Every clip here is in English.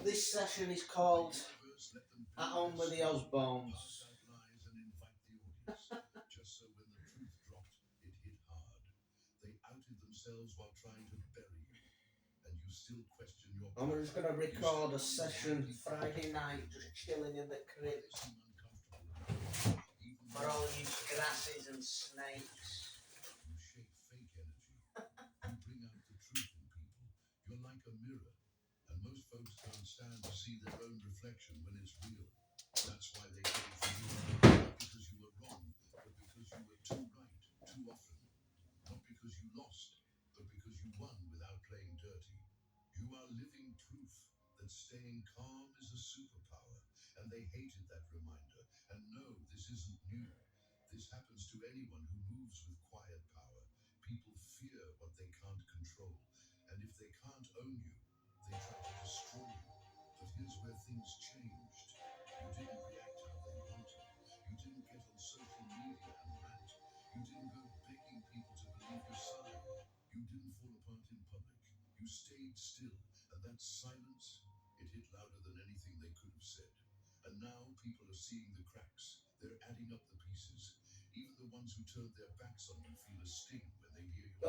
This session is called At Home with the Ozbournes. And we're just going to record a session Friday night, just chilling in the crib. For all you grasses and snakes.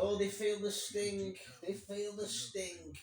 Oh, they feel the sting. They feel the sting.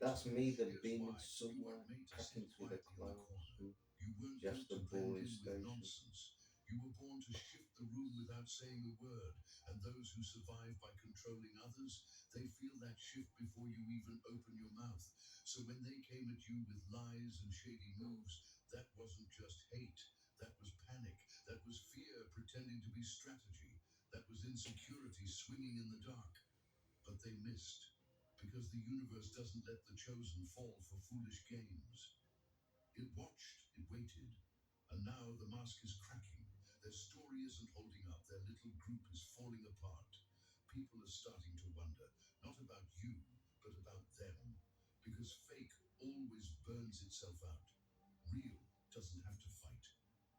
That's me, the beaming sunlight cracking through the clouds. Just the boring station. because fake always burns itself out. Real doesn't have to fight.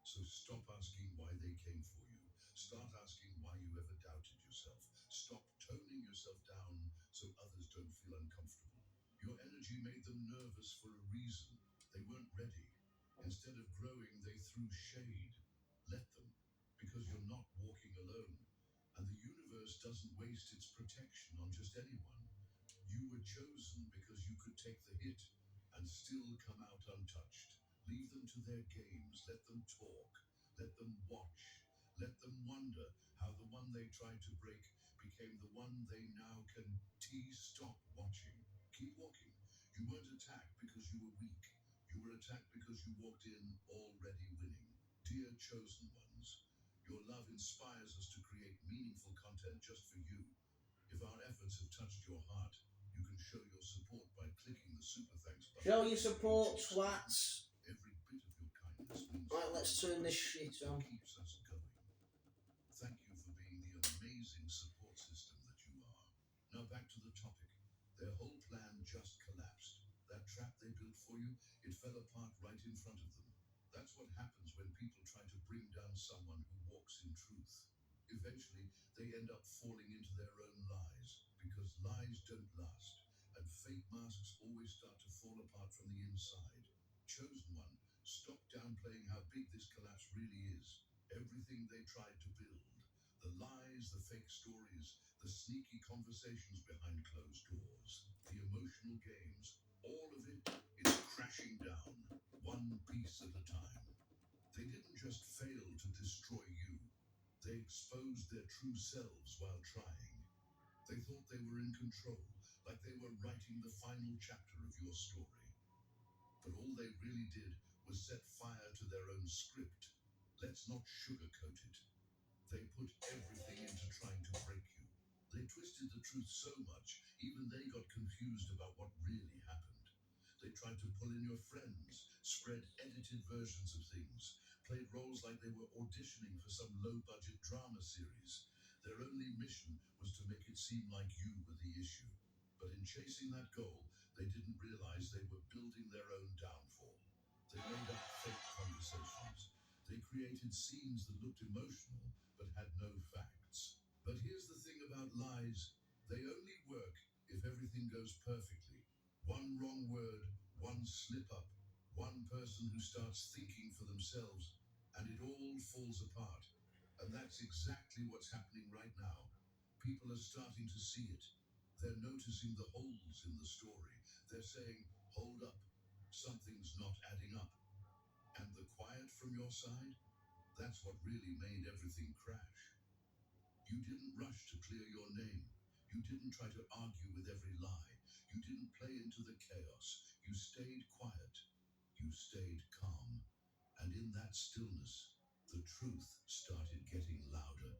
So stop asking why they came for you. Start asking why you ever doubted yourself. Stop toning yourself down so others don't feel uncomfortable. Your energy made them nervous for a reason. They weren't ready. Instead of growing, they threw shade. Let them, because you're not walking alone. And the universe doesn't waste its protection on just anyone. You were chosen because you could take the hit and still come out untouched. Leave them to their games. Let them talk. Let them watch. Let them wonder how the one they tried to break became the one they now can tease. Stop watching. Keep walking. You weren't attacked because you were weak. You were attacked because you walked in already winning. Dear chosen ones, your love inspires us to create meaningful content just for you. If our efforts have touched your heart, you can show your support by clicking the super thanks button. Show your support, twats. Every bit of your kindness means Right, let's turn this shit it on. keeps us going. Thank you for being the amazing support system that you are. Now back to the topic. Their whole plan just collapsed. That trap they built for you, it fell apart right in front of them. That's what happens when people try to bring down someone who walks in truth. Eventually, they end up falling into their own lies, because lies don't last, and fake masks always start to fall apart from the inside. Chosen one, stop downplaying how big this collapse really is. Everything they tried to build, the lies, the fake stories, the sneaky conversations behind closed doors, the emotional games, all of it is crashing down, one piece at a time. They didn't just fail to destroy you, they exposed their true selves while trying. They thought they were in control, like they were writing the final chapter of your story. But all they really did was set fire to their own script. Let's not sugarcoat it. They put everything into trying to break you. They twisted the truth so much, even they got confused about what really happened. They tried to pull in your friends, spread edited versions of things, played roles like they were auditioning for some low budget drama series. Their only mission was to make it seem like you were the issue. But in chasing that goal, they didn't realize they were building their own downfall. They made up fake conversations. They created scenes that looked emotional but had no facts. But here's the thing about lies, they only work if everything goes perfectly. One wrong word, one slip up, one person who starts thinking for themselves, and it all falls apart. And that's exactly what's happening right now. People are starting to see it. They're noticing the holes in the story. They're saying, hold up, something's not adding up. And the quiet from your side? That's what really made everything crash. You didn't rush to clear your name. You didn't try to argue with every lie. You didn't play into the chaos. You stayed quiet. You stayed calm. And in that stillness, the truth started getting louder.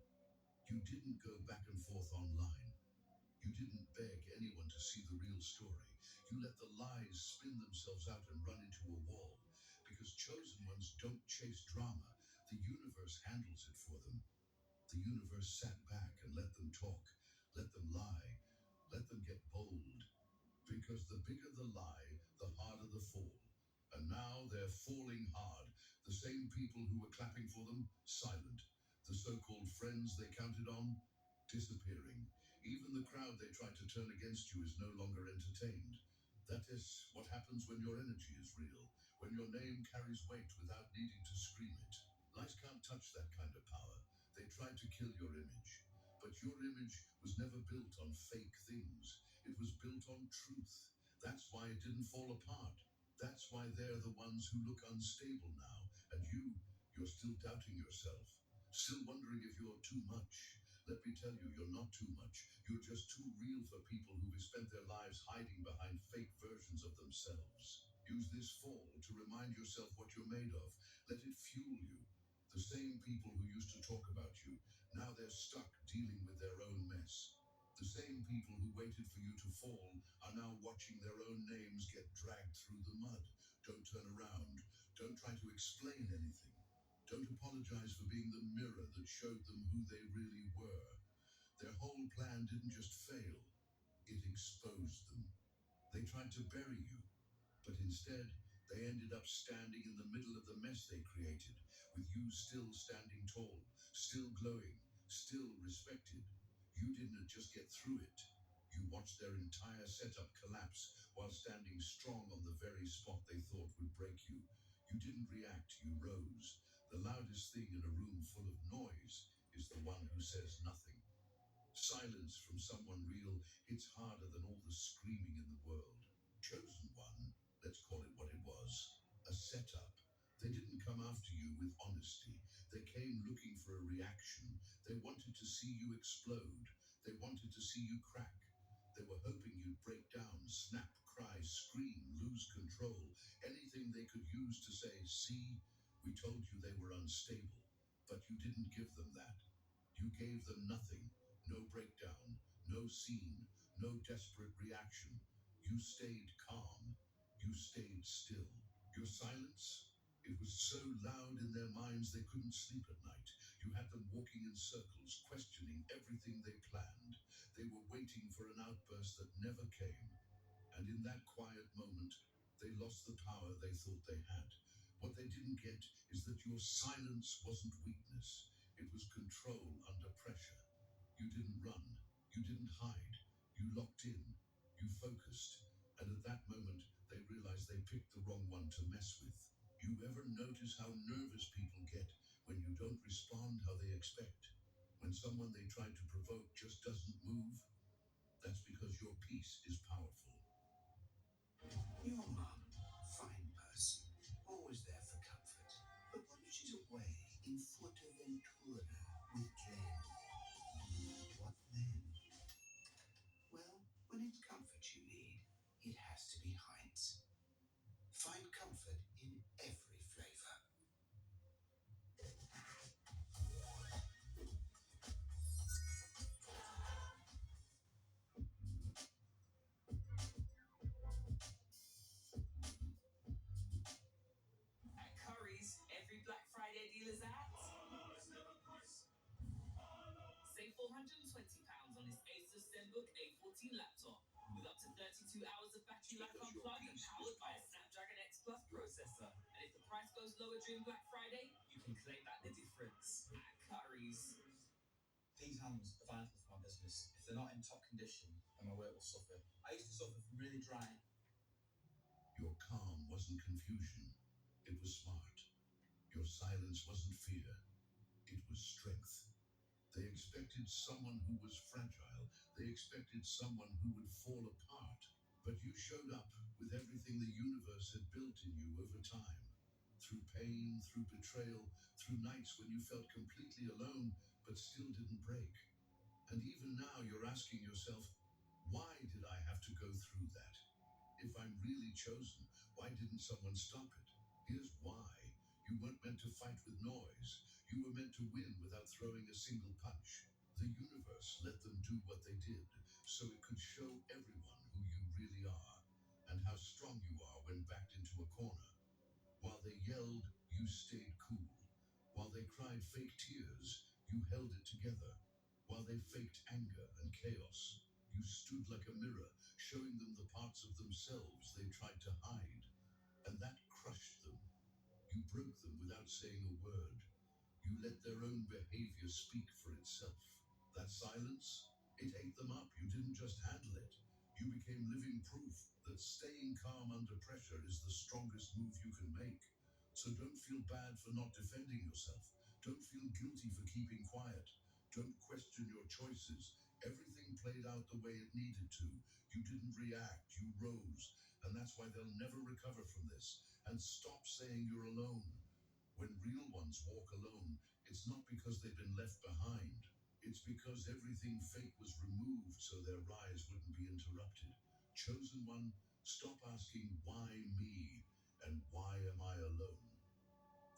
You didn't go back and forth online. You didn't beg anyone to see the real story. You let the lies spin themselves out and run into a wall. Because chosen ones don't chase drama, the universe handles it for them. The universe sat back and let them talk, let them lie, let them get bold. Because the bigger the lie, the harder the fall. And now they're falling hard. The same people who were clapping for them, silent. The so called friends they counted on, disappearing. Even the crowd they tried to turn against you is no longer entertained. That is what happens when your energy is real, when your name carries weight without needing to scream it. Lies can't touch that kind of power. They tried to kill your image. But your image was never built on fake things. It was built on truth. That's why it didn't fall apart. That's why they're the ones who look unstable now. And you're still doubting yourself. Still wondering if you're too much. Let me tell you, you're not too much. You're just too real for people who've spent their lives hiding behind fake versions of themselves. Use this fall to remind yourself what you're made of. Let it fuel you. The same people who used to talk about you, now they're stuck dealing with their own mess. The same people who waited for you to fall are now watching their own names get dragged through the mud. Don't turn around. Don't try to explain anything. Don't apologize for being the mirror that showed them who they really were. Their whole plan didn't just fail, it exposed them. They tried to bury you, but instead, they ended up standing in the middle of the mess they created, with you still standing tall, still glowing, still respected. You didn't just get through it. You watched their entire setup collapse while standing strong on the very spot they thought would break you. You didn't react, you rose. The loudest thing in a room full of noise is the one who says nothing. Silence from someone real hits harder than all the screaming in the world. Chosen one, let's call it what it was, a setup. They didn't come after you with honesty. They came looking for a reaction. They wanted to see you explode. They wanted to see you crack. They were hoping you'd break down, snap, cry, scream, lose control, anything they could use to say, see, we told you they were unstable. But you didn't give them that. You gave them nothing, no breakdown, no scene, no desperate reaction. You stayed calm. You stayed still. Your silence? It was so loud in their minds they couldn't sleep at night. You had them walking in circles, questioning everything they planned. They were waiting for an outburst that never came. And in that quiet moment, they lost the power they thought they had. What they didn't get is that your silence wasn't weakness, it was control under pressure. You didn't run, you didn't hide, you locked in, you focused. And at that moment, they realized they picked the wrong one to mess with. You ever notice how nervous people get when you don't respond how they expect? When someone they try to provoke just doesn't move? That's because your peace is powerful. Your mum, fine person, always there for comfort. But when she's away in Fuerteventura with Glenn, what then? Well, when it's comfort you need, it has to be Heinz. Find comfort in every flavor. At Curry's, every Black Friday deal is at. Save £420 on this Asus ZenBook A14 laptop with up to 32 hours of battery life unplugged and powered by a Snapdragon X Plus processor. And if the price goes lower during Black Friday, you can claim back the difference at Curry's. These hands are vital for my business. If they're not in top condition, then my work will suffer. I used to suffer from really dry. Your calm wasn't confusion, it was smart. Your silence wasn't fear, it was strength. They expected someone who was fragile. They expected someone who would fall apart. But you showed up with everything the universe had built in you over time. Through pain, through betrayal, through nights when you felt completely alone, but still didn't break. And even now you're asking yourself, why did I have to go through that? If I'm really chosen, why didn't someone stop it? Here's why. You weren't meant to fight with noise. You were meant to win without throwing a single punch. The universe let them do what they did, so it could show everyone who you really are, and how strong you are when backed into a corner. While they yelled, you stayed cool. While they cried fake tears, you held it together. While they faked anger and chaos, you stood like a mirror, showing them the parts of themselves they tried to hide. And that crushed them. You broke them without saying a word. You let their own behavior speak for itself. That silence, it ate them up. You didn't just handle it. You became living proof that staying calm under pressure is the strongest move you can make. So don't feel bad for not defending yourself. Don't feel guilty for keeping quiet. Don't question your choices. Everything played out the way it needed to. You didn't react, you rose. And that's why they'll never recover from this. And stop saying you're alone. When real ones walk alone, it's not because they've been left behind. It's because everything fake was removed so their rise wouldn't be interrupted. Chosen one, stop asking why me and why am I alone?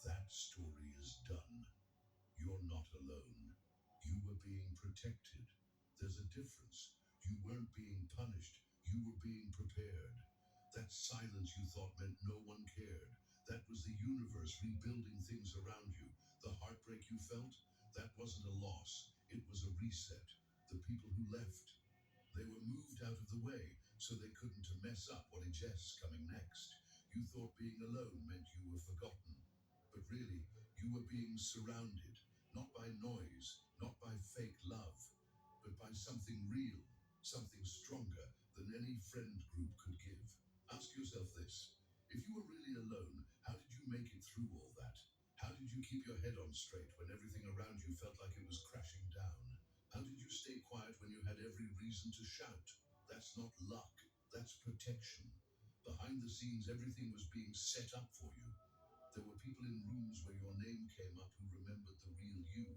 That story is done. You're not alone. You were being protected. There's a difference. You weren't being punished. You were being prepared. That silence you thought meant no one cared. That was the universe rebuilding things around you. The heartbreak you felt, that wasn't a loss. It was a reset. The people who left, they were moved out of the way so they couldn't mess up what it is coming next. You thought being alone meant you were forgotten, but really, you were being surrounded, not by noise, not by fake love, but by something real, something stronger than any friend group could give. Ask yourself this: if you were really alone, how did you make it through all that? How did you keep your head on straight when everything around you felt like it was crashing down? How did you stay quiet when you had every reason to shout? That's not luck, that's protection. Behind the scenes, everything was being set up for you. There were people in rooms where your name came up who remembered the real you.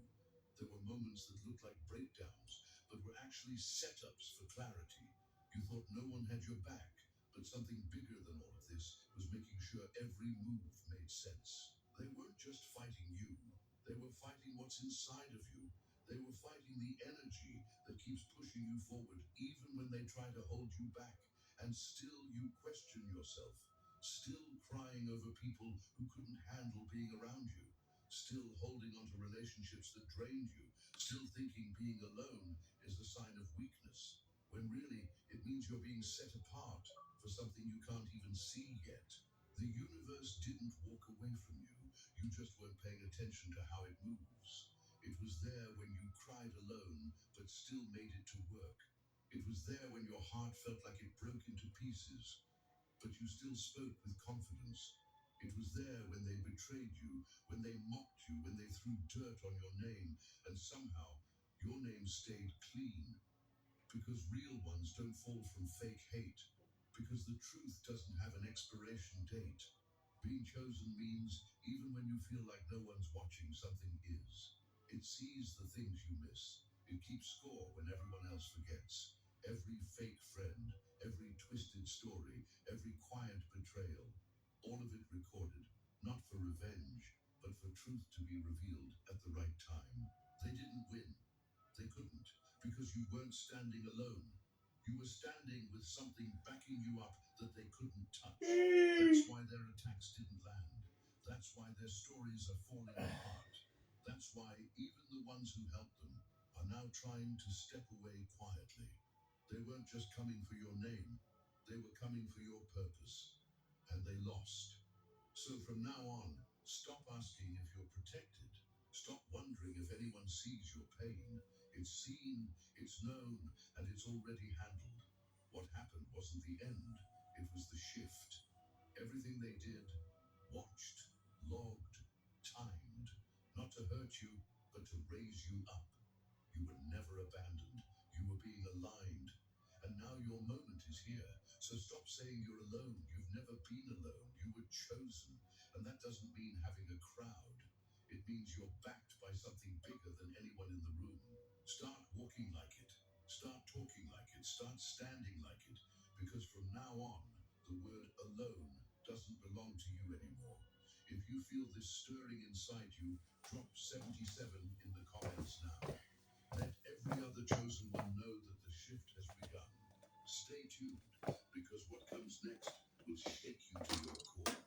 There were moments that looked like breakdowns, but were actually setups for clarity. You thought no one had your back, but something bigger than all of this was making sure every move made sense. They weren't just fighting you, they were fighting what's inside of you. They were fighting the energy that keeps pushing you forward, even when they try to hold you back. And still you question yourself, still crying over people who couldn't handle being around you, still holding on to relationships that drained you, still thinking being alone is a sign of weakness, when really it means you're being set apart for something you can't even see yet. The universe didn't walk away from you, you just weren't paying attention to how it moves. It was there when you cried alone, but still made it to work. It was there when your heart felt like it broke into pieces, but you still spoke with confidence. It was there when they betrayed you, when they mocked you, when they threw dirt on your name, and somehow your name stayed clean. Because real ones don't fall from fake hate. Because the truth doesn't have an expiration date. Being chosen means even when you feel like no one's watching, something is. It sees the things you miss. It keeps score when everyone else forgets. Every fake friend, every twisted story, every quiet betrayal. All of it recorded, not for revenge, but for truth to be revealed at the right time. They didn't win. They couldn't, because you weren't standing alone. You were standing with something backing you up that they couldn't touch. That's why their attacks didn't land. That's why their stories are falling apart. That's why even the ones who helped them are now trying to step away quietly. They weren't just coming for your name, they were coming for your purpose. And they lost. So from now on, stop asking if you're protected. Stop wondering if anyone sees your pain. It's seen, it's known, and it's already handled. What happened wasn't the end, it was the shift. Everything they did, watched, logged, timed, not to hurt you, but to raise you up. You were never abandoned. You were being aligned. And now your moment is here. So stop saying you're alone. You've never been alone. You were chosen. And that doesn't mean having a crowd. It means you're backed by something bigger than anyone in the room. Start walking like it. Start talking like it. Start standing like it. Because from now on, the word alone doesn't belong to you anymore. If you feel this stirring inside you, drop 77 in the comments now. Let every other chosen one know that the shift has begun. Stay tuned, because what comes next will shake you to your core.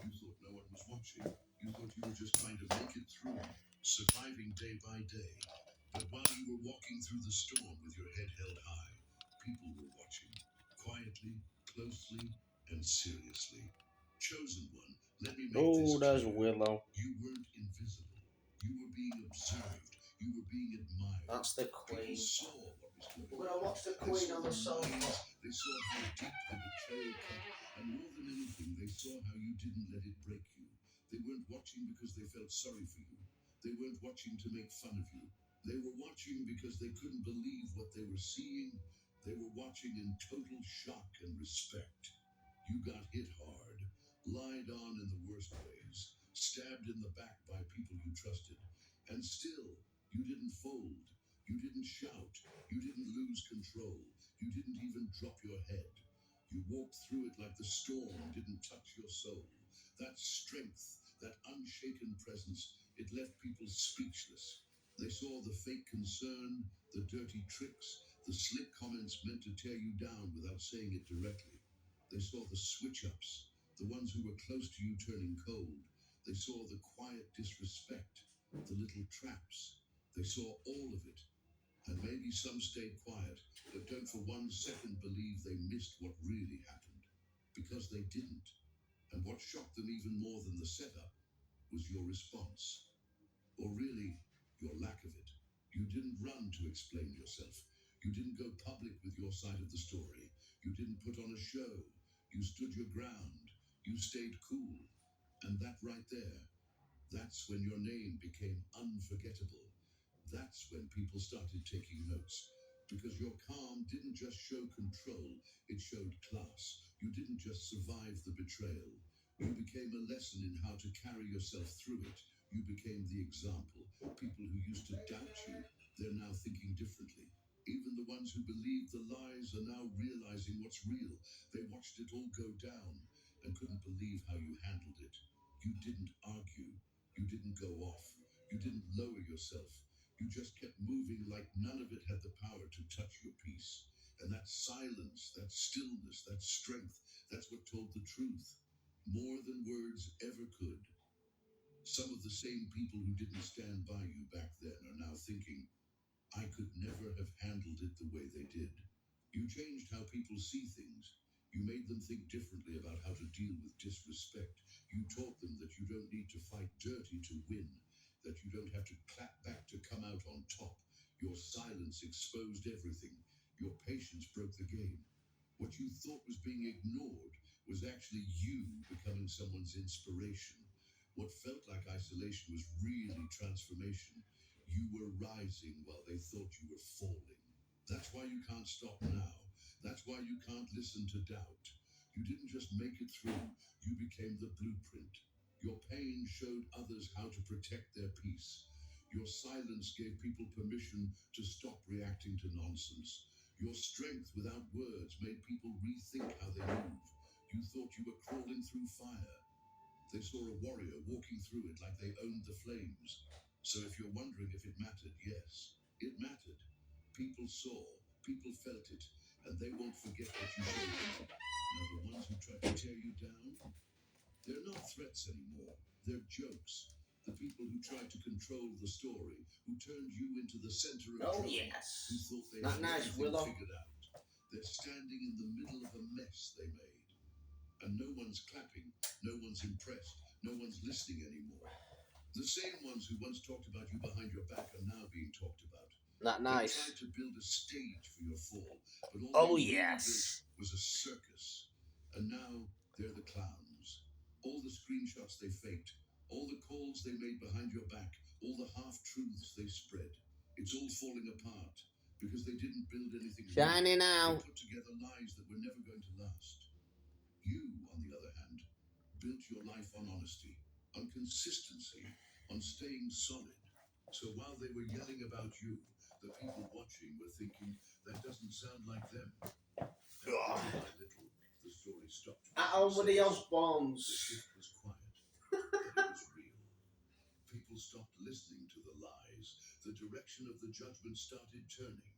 You thought no one was watching. You thought you were just trying to make it through, surviving day by day. But while you were walking through the storm with your head held high, people were watching, quietly, closely, and seriously. Chosen one, let me make this Oh, that's clear. Willow. You weren't invisible. You were being observed. You were being admired. That's the People Queen. saw what was going We're gonna on. watch the They Queen saw on the the sofa. lies. They saw how deep the betrayal cut. And more than anything, they saw how you didn't let it break you. They weren't watching because they felt sorry for you. They weren't watching to make fun of you. They were watching because they couldn't believe what they were seeing. They were watching in total shock and respect. You got hit hard, lied on in the worst ways, stabbed in the back by people you trusted. And still, you didn't fold. You didn't shout. You didn't lose control. You didn't even drop your head. You walked through it like the storm didn't touch your soul. That strength, that unshaken presence, it left people speechless. They saw the fake concern, the dirty tricks, the slick comments meant to tear you down without saying it directly. They saw the switch ups, the ones who were close to you turning cold. They saw the quiet disrespect, the little traps. They saw all of it. And maybe some stayed quiet, but don't for 1 second believe they missed missed what really happened because they didn't. And what shocked them even more than the setup was your response, or really, your lack of it. You didn't run to explain yourself. You didn't go public with your side of the story. You didn't put on a show. You stood your ground. You stayed cool. And that right there, that's when your name became unforgettable. That's when people started taking notes. Because your calm didn't just show control, it showed class. You didn't just survive the betrayal. You became a lesson in how to carry yourself through it. You became the example. People who used to doubt you, they're now thinking differently. Even the ones who believed the lies are now realizing what's real. They watched it all go down and couldn't believe how you handled it. You didn't argue. You didn't go off. You didn't lower yourself. You just kept moving like none of it had the power to touch your peace. And that silence, that stillness, that strength, that's what told the truth. More than words ever could. Some of the same people who didn't stand by you back then are now thinking, I could never have handled it the way they did. You changed how people see things. You made them think differently about how to deal with disrespect. You taught them that you don't need to fight dirty to win, that you don't have to clap back to come out on top. Your silence exposed everything. Your patience broke the game. What you thought was being ignored was actually you becoming someone's inspiration. What felt like isolation was really transformation. You were rising while they thought you were falling. That's why you can't stop now. That's why you can't listen to doubt. You didn't just make it through, you became the blueprint. Your pain showed others how to protect their peace. Your silence gave people permission to stop reacting to nonsense. Your strength without words made people rethink how they move. You thought you were crawling through fire. They saw a warrior walking through it like they owned the flames. So if you're wondering if it mattered, yes, it mattered. People saw, people felt it, and they won't forget what you showed them. Now the ones who tried to tear you down, they're not threats anymore. They're jokes. The people who tried to control the story, who turned you into the center of Oh, drama, who yes. thought they Not had nice, everything Willow. figured out. They're standing in the middle of a mess they made. And no one's clapping, no one's impressed, no one's listening anymore. The same ones who once talked about you behind your back are now being talked about. Not They nice. tried to build a stage for your fall, but all Oh, they really built yes. was a circus. And now they're the clowns. All the screenshots they faked, all the calls they made behind your back, all the half-truths they spread. It's all falling apart because they didn't build anything real. Shiny now. They put together lies that were never going to last. You, on the other hand, built your life on honesty, on consistency, on staying solid. So while they were yelling about you, the people watching were thinking, that doesn't sound like them. And little by little, the story stopped. At home with the The ozbournes. shift was quiet, but it was real. People stopped listening to the lies. The direction of the judgment started turning.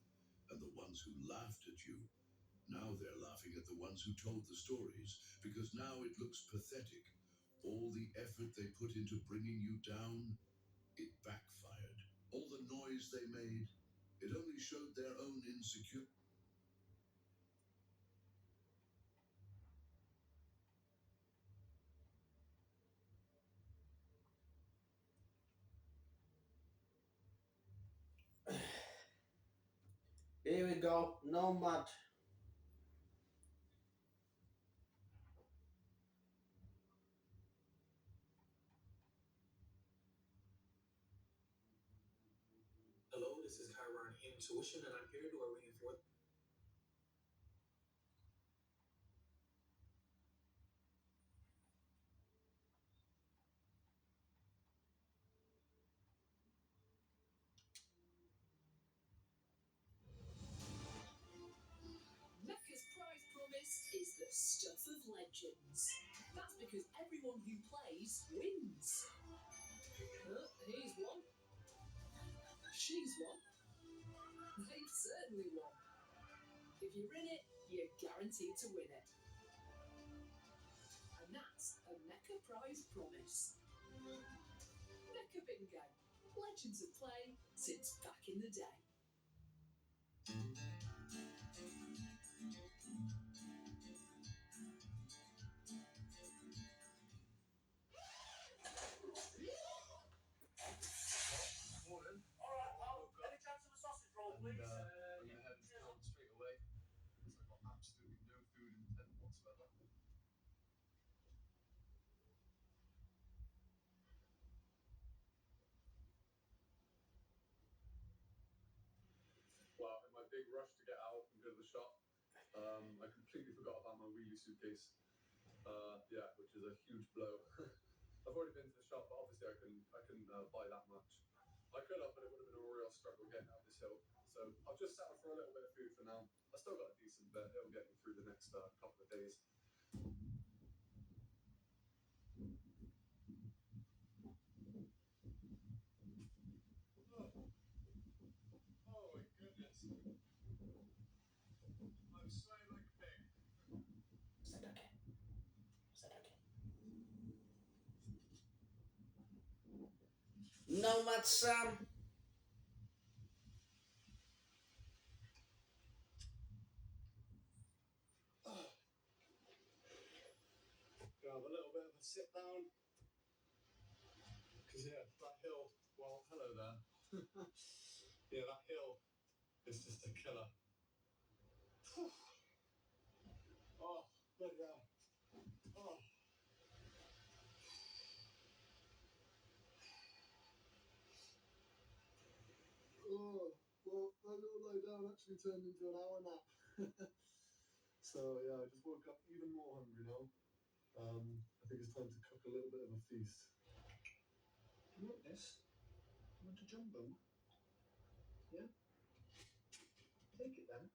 And the ones who laughed at you, now they're laughing at the ones who told the stories, because now it looks pathetic. All the effort they put into bringing you down, it backfired. All the noise they made, it only showed their own insecurity. Here we go. Nomad. Hello, this is Chiron Intuition, and I'm here to do a reading for Mecca's prize promise is the stuff of legends. That's because everyone who plays wins. He's won. She's won. They've certainly won. If you're in it, you're guaranteed to win it. And that's a Mecca prize promise. Mecca Bingo. Legends of play since back in the day. big rush to get out and go to the shop. I completely forgot about my wheelie suitcase. Yeah, which is a huge blow. I've already been to the shop, but obviously I couldn't buy that much. I could have, but it would have been a real struggle getting out this hill. So I've just settled for a little bit of food for now. I still got a decent bit. It'll get me through the next couple of days. Oh my goodness. I'm sweating like a pig. Is that okay? Is that okay? Nomad Sam. Gonna have a little bit of a sit down. Because, yeah, that hill, well, hello there. Yeah, that hill is just a killer. Oh, bloody hell. Oh. Oh, well, that little lie down actually turned into an hour nap. So, yeah, I just woke up even more hungry now. I think it's time to cook a little bit of a feast. You want this? You want a jumbo? Yeah? Take it then.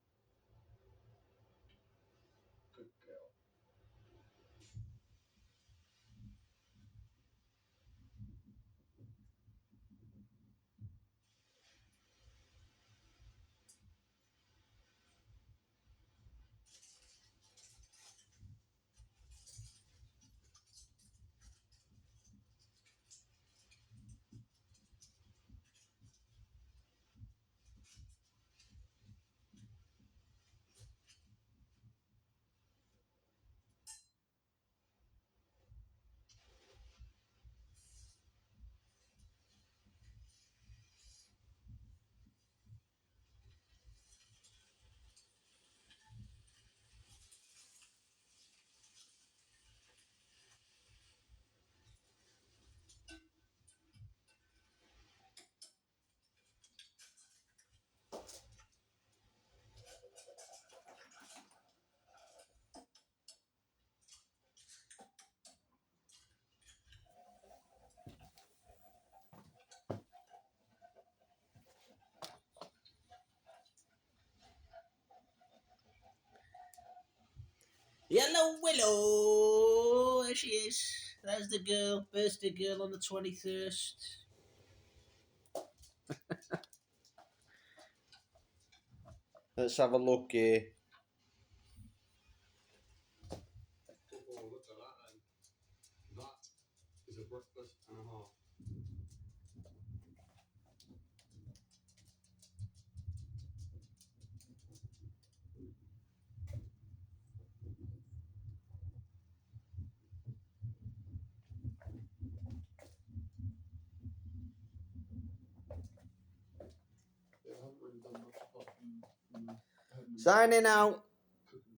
Good girl. Hello, Willow. There she is. There's the girl, birthday girl on the 21st. Let's have a look here. Oh, look at that then. That is a breakfast and a half. They haven't really done much apart from Signing out.